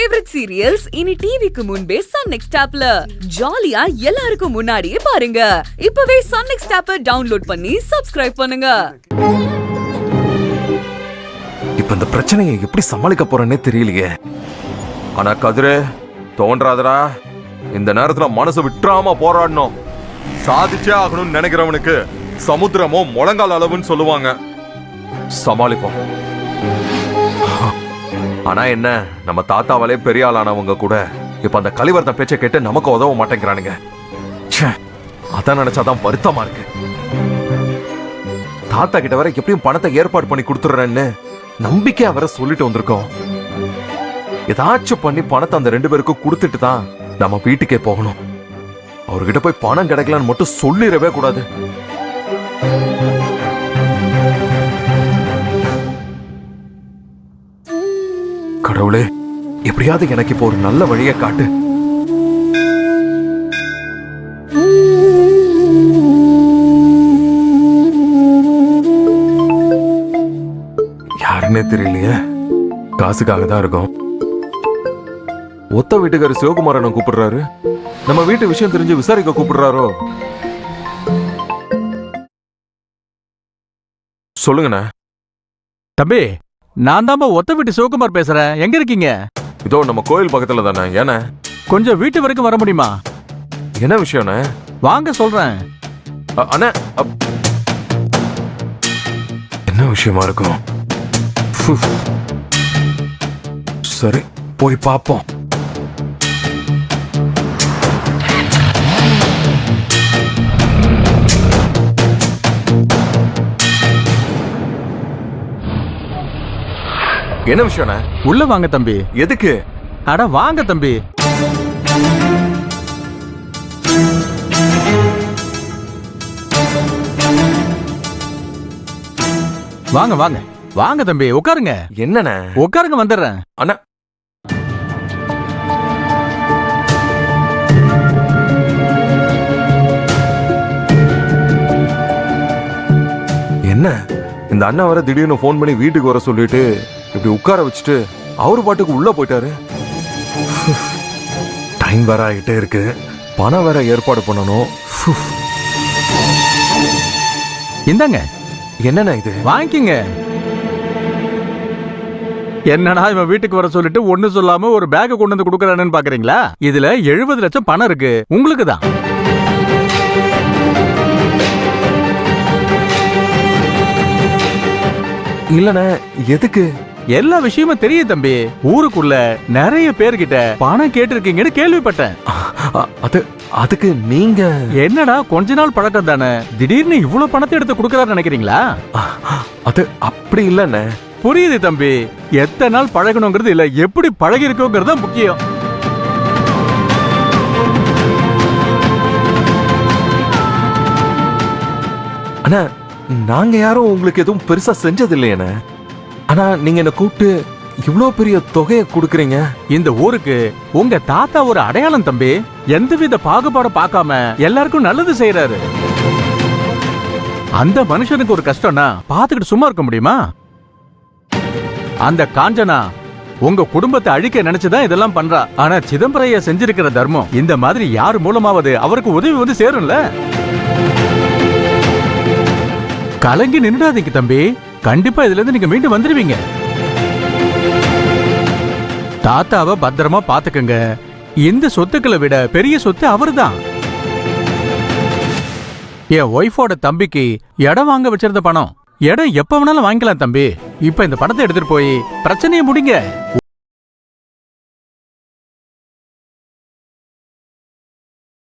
Favourite serials இனி டிவிக்கு முன்பே சன் நெக்ஸ்ட் ஆப்ல ஜாலியா எல்லாருக்கும் முன்னாடியே பாருங்க. இப்பவே சன் நெக்ஸ்ட் ஆப்பை டவுன்லோட் பண்ணி சப்ஸ்கிரைப் பண்ணுங்க. இப்ப இந்த பிரச்சனையை எப்படி சமாளிக்க போறேன்னே தெரியலையே. ஆனா கதிரே தோன்றாதடா, இந்த நேரத்துல மனசு விட்டுறாம போராடணும். சாதிச்சே ஆகணும்னு நினைக்கிறவனுக்கு சமுத்திரமோ முழங்கால் அளவுன்னு சொல்லுவாங்க. சமாளிப்போம். ஆனா என்ன, நம்ம தாத்தாவாலே பெரிய ஆளானவங்க கூட இப்ப அந்த கலிவர்த்தன் பேச்சை கேட்டு நமக்கு உதவ மாட்டேங்கிறானுங்க. அதான் நினைச்சாதான் வருத்தமா இருக்கு. தாத்தா கிட்ட வர எப்படியும் பணத்தை ஏற்பாடு பண்ணி கொடுத்துறேன்னு நம்பிக்கையா வர சொல்லிட்டு வந்திருக்கோம். ஏதாச்சும் பண்ணி பணத்தை அந்த 2 பேருக்கும் கொடுத்துட்டு தான் நம்ம வீட்டுக்கே போகணும். அவர்கிட்ட போய் பணம் கிடைக்கலான்னு மட்டும் சொல்லிடவே கூடாது. கடவுளே, எப்படியாவது எனக்கு இப்போ ஒரு நல்ல வழியை காட்டு. யாருன்னே தெரியலையே, காசுக்காக தான் இருக்கும். ஒத்த வீட்டுக்காரர் சிவகுமாரனை கூப்பிடுறாரு. நம்ம வீட்டு விஷயம் தெரிஞ்சு விசாரிக்க கூப்பிடுறாரோ? சொல்லுங்கண்ணா. தம்பி, நான் தான் ஒத்த வீட்டு சிவகுமார் பேசுறேன். எங்க இருக்கீங்க? இதோ நம்ம கோயில் பக்கத்துல தானே. ஏன்னா கொஞ்சம் வீட்டு வரைக்கும் வர முடியுமா? என்ன விஷயம்ண்ணே? வாங்க சொல்றேன். அண்ணா, என்ன விஷயமா இருக்கும்? சரி, போய் பாப்போம். என்ன விஷயம்ண்ணே? உள்ள வாங்க தம்பி. எதுக்கு? அட வாங்க தம்பி. வாங்க வாங்க வாங்க தம்பி, உட்காருங்க. என்னண்ணே? உட்காருங்க, வந்துடுறேன். அண்ணா, என்ன இந்த அண்ணா வர திடீர்னு போன் பண்ணி வீட்டுக்கு வர சொல்லிட்டு இப்படி உட்கார வச்சுட்டு அவரு பாட்டுக்கு உள்ள போயிட்டாரு. டைம் வேற ஆகிட்டே இருக்கு, பணம் வேற ஏற்பாடு பண்ணணும். இந்தாங்க. என்னண்ணா இது? வாங்கிங்க. என்னடா இவன் வீட்டுக்கு வர சொல்லிட்டு ஒண்ணு சொல்லாம ஒரு பேக் கொண்டு வந்து கொடுக்கறானு பாக்குறீங்களா? இதுல 70 லட்சம் பணம் இருக்கு, உங்களுக்கு தான். இல்லண்ணே, எதுக்கு? எல்லா விஷயமும் தெரியும் தம்பி. ஊருக்குள்ள நிறைய பேர்கிட்ட பணம் கேட்டிருக்கீங்கன்னு கேள்விப்பட்டேன். அதுக்கு நீங்க என்னடா கொஞ்ச நாள் பழக்கம் தானே, திடீர்னு இவ்வளவு பணத்தை எடுத்து கொடுக்கறாரு நினைக்கிறீங்களா? அது அப்படி இல்லண்ணே. புரியுது தம்பி. எத்தனை நாள் பழகணுங்கிறது இல்ல, எப்படி பழகி இருக்கோங்கிறது முக்கியம். அண்ணா, நாங்க யாரும் உங்களுக்கு எதுவும் பெருசா செஞ்சது இல்லையண்ணே. ஆனா நீங்க என்ன கூப்பிட்டு இவ்வளவு பெரிய தொகையை கொடுக்கறீங்க. இந்த ஊருக்கு உங்க தாத்தா ஒரு அடையாளம் தம்பி. எந்தவித பாகுபாடும் பார்க்காம எல்லாருக்கும் நல்லது செய்யறாரு. அந்த மனுஷனுக்கு ஒரு கஷ்டம்னா பாத்துக்கிட்டு சும்மா இருக்க முடியுமா? அந்த காஞ்சனா உங்க குடும்பத்தை அழிக்க நினைச்சுதான் இதெல்லாம் பண்றா. ஆனா சிதம்பரையா செஞ்சிருக்கிற தர்மம் இந்த மாதிரி யாரு மூலமாவது அவருக்கு உதவி வந்து சேரும்ல. கலங்கி நின்றாதீங்க தம்பி. கண்டிப்பா இதுல இருந்து நீங்க மீண்டும் வந்துருவீங்க. தாத்தாவை பத்திரமா பாத்துக்கங்க. இந்த சொத்துக்களை விட பெரிய சொத்து அவர்தான். என் ஒய்ஃபோட தம்பிக்கு இடம் வாங்க வச்சிருந்த பணம். இடம் எப்ப வேணாலும் வாங்கிக்கலாம் தம்பி. இப்ப இந்த பணத்தை எடுத்துட்டு போய் பிரச்சனையை முடிங்க.